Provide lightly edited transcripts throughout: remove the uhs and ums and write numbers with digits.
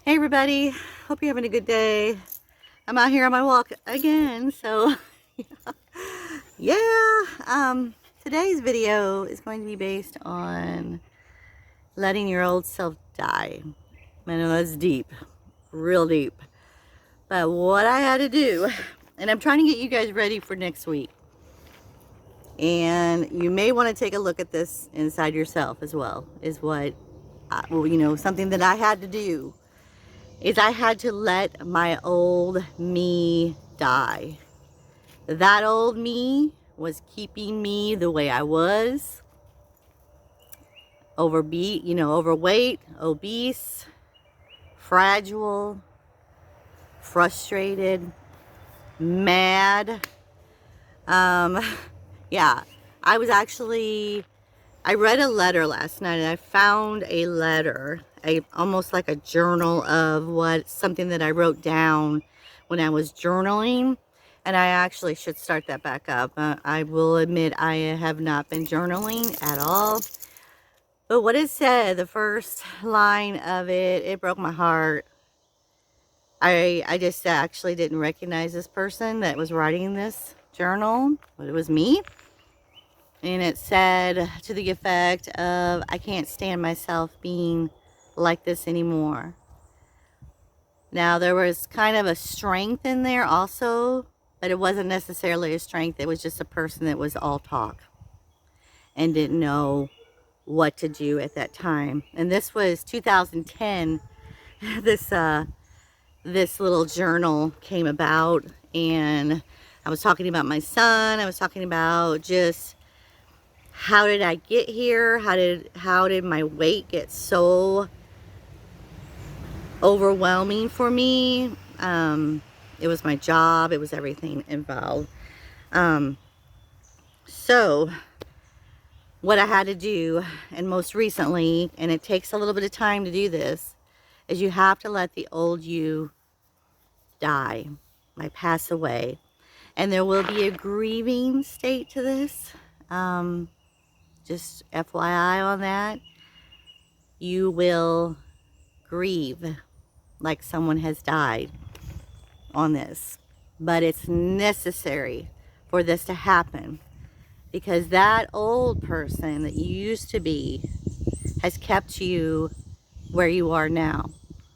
Hey everybody, hope you're having a good day. I'm out here on my walk again, so yeah. Today's video is going to be based on letting your old self die. I know that's deep, real deep, but what I had to do, and I'm trying to get you guys ready for next week, and you may want to take a look at this inside yourself as well, is what something that I had to do is I had to let my old me die. That old me was keeping me the way I was. Overweight, obese, fragile, frustrated, mad. Yeah, I read a letter last night, and I found a letter, almost like a journal of something that I wrote down when I was journaling, and I actually should start that back up. I will admit I have not been journaling at all, but what it said, the first line of it broke my heart. I just actually didn't recognize this person that was writing this journal, but it was me. And it said to the effect of, I can't stand myself being like this anymore. Now, there was kind of a strength in there also, but it wasn't necessarily a strength. It was just a person that was all talk and didn't know what to do at that time. And this was 2010. This little journal came about, and I was talking about my son. I was talking about just how did I get here? How did my weight get so overwhelming for me? It was my job. It was everything involved. So what I had to do, and most recently, and it takes a little bit of time to do this, is you have to let the old you die, like pass away. And there will be a grieving state to this. Just FYI on that. You will grieve like someone has died on this. But it's necessary for this to happen, because that old person that you used to be has kept you where you are now.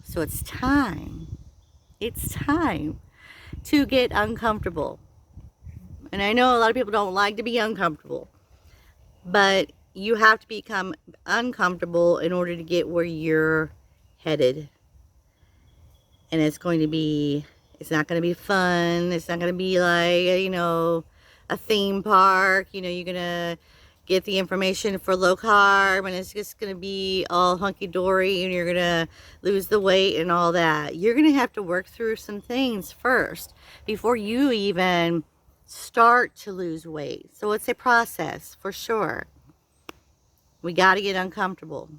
So it's time to get uncomfortable. And I know a lot of people don't like to be uncomfortable, but you have to become uncomfortable in order to get where you're headed. And it's not going to be fun. It's not going to be like, a theme park. You're going to get the information for low carb, and it's just going to be all hunky-dory, and you're going to lose the weight and all that. You're going to have to work through some things first before you even start to lose weight. So it's a process for sure. We got to get uncomfortable,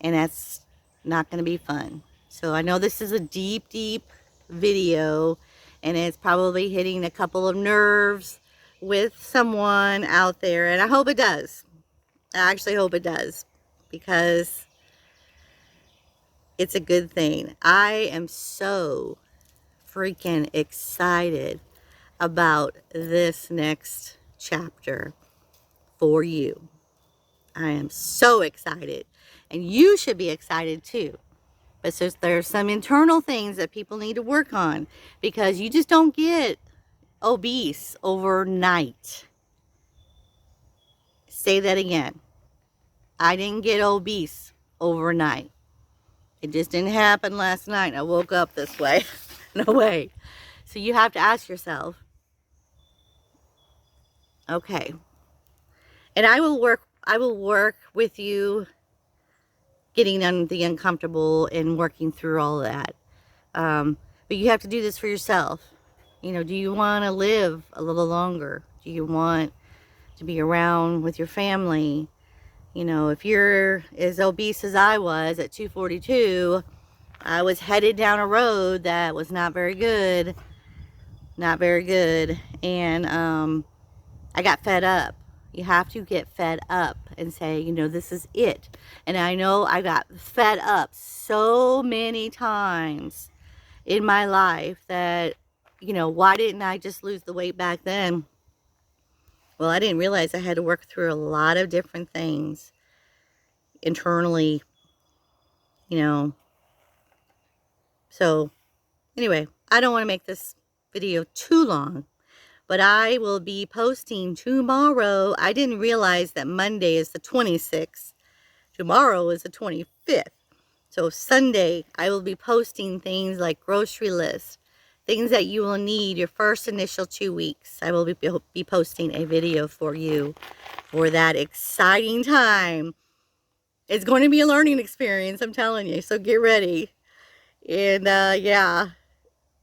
and that's not going to be fun. So I know this is a deep video, and it's probably hitting a couple of nerves with someone out there, and I hope it does. I actually hope it does, because it's a good thing. I am so freaking excited about this next chapter for you. I am so excited, and you should be excited too. But there's some internal things that people need to work on, because you just don't get obese overnight. Say that again. I didn't get obese overnight. It just didn't happen last night. I woke up this way. No way. So you have to ask yourself, okay. And I will work with you getting the uncomfortable and working through all that. But you have to do this for yourself. Do you want to live a little longer? Do you want to be around with your family? If you're as obese as I was at 242, I was headed down a road that was not very good. Not very good. And I got fed up. You have to get fed up and say, you know, this is it. And I know I got fed up so many times in my life that, you know, why didn't I just lose the weight back then? Well, I didn't realize I had to work through a lot of different things internally, you know. So anyway, I don't want to make this video too long, but I will be posting tomorrow. I didn't realize that Monday is the 26th. Tomorrow is the 25th. So Sunday, I will be posting things like grocery lists, things that you will need your first initial 2 weeks. I will be posting a video for you for that exciting time. It's going to be a learning experience, I'm telling you, so get ready. And yeah,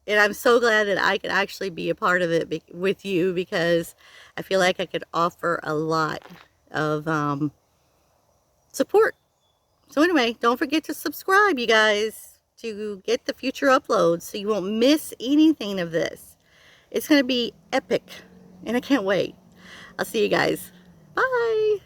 and I'm so glad that I could actually be a part of it with you, because I feel like I could offer a lot of support. So anyway, don't forget to subscribe, you guys, to get the future uploads so you won't miss anything of this. It's going to be epic, and I can't wait. I'll see you guys. Bye.